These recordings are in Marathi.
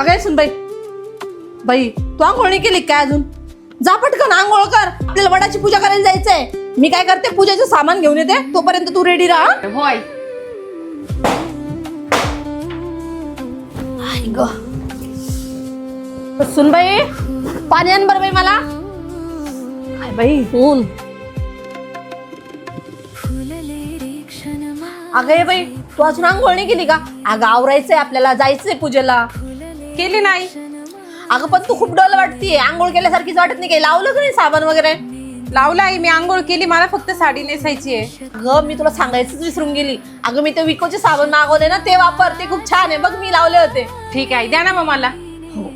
अगं सुन बाई, बाई तू आंघोळ नाही केली काय अजून? जा पटकन आंघोळ कर, आपल्याला वडाची पूजा करायला जायचंय. मी काय करते, पूजेचं सामान घेऊन येते, तोपर्यंत तू रेडी राहा. हो आई. सुन बाई, पाणी आण बरं बाई मला. काय बाई ऊन. अगं ये बाई, तू अजून आंघोळ नाही केली का? अगं आवरायचंय, आपल्याला जायचंय पूजेला. केली नाही. अगं पण तू खूप डल वाटतीये, आंघोळ केल्यासारखीच वाटत नाही. काही लावलं का नाही साबण वगैरे? लावला आई, मी आंघोळ केली. मला फक्त साडी नेसायची आहे. अगं मी तुला सांगायचंच विसरून गेली. अगं मी ते विकोचे साबण मागवले ना, ते वापर, ते खूप छान आहे बघ, मी लावले होते. ठीक आहे, द्या ना मग मला. हो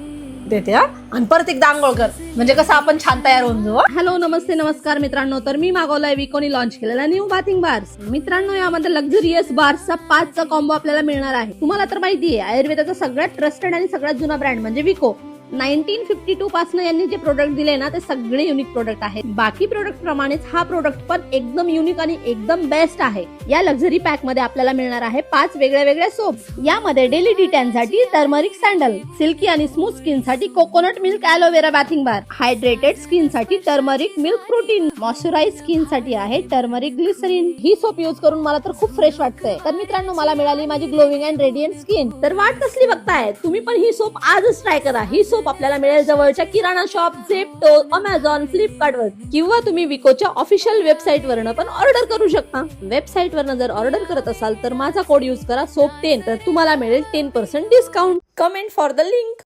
देते हा. आणि परत एकदा आंघोळ कर, म्हणजे कसं आपण छान तयार होऊन जाऊ. हॅलो नमस्ते नमस्कार मित्रांनो. तर मी मागवलाय विकोनी लॉन्च केलेला न्यू बाथिंग बार्स. मित्रांनो यामध्ये लक्झरियस बार्सचा 5चा कॉम्बो आपल्याला मिळणार आहे. तुम्हाला तर माहिती आहे आयुर्वेदाचा सगळ्यात ट्रस्टेड आणि सगळ्यात जुना ब्रँड म्हणजे विको. 1952 पासून यांनी जे प्रोडक्ट दिले ना, ते सगळे युनिक प्रोडक्ट आहेत. बाकी प्रोडक्ट प्रमाणेच हा प्रोडक्ट पण एकदम युनिक आणि एकदम बेस्ट आहे. या लक्झरी पॅक मध्ये आपल्याला मिळणार आहे 5 वेगळ्या वेगळ्या सोप. यामध्ये डेली डिटॅन साठी टर्मरिक सॅन्डल, सिल्की आणि स्मूथ स्किन साठी coconut milk aloe vera bathing bar, hydrated skin साठी turmeric milk protein, moisturise skin साठी आहे टर्मरिक ग्लिसरीन. ही सोप यूज करून मला तर खूप फ्रेश वाटतंय. तर मित्रांनो, मला मिळाली माझी ग्लोविंग अँड रेडियंट स्किन. तर वाट कसली बघताय, तुम्ही पण ही सोप आजच ट्राय करा. ही सोप आपल्याला मिळेल जवळच्या किराणा शॉप, झेप्टो, अमेझॉन, फ्लिपकार्ट वर, किंवा तुम्ही विकोच्या ऑफिशियल वेबसाईट वरनं पण ऑर्डर करू शकता. वेबसाईट वरनं जर ऑर्डर करत असाल तर माझा कोड यूज करा SOAP10, तर तुम्हाला मिळेल 10% discount. Comment for the link.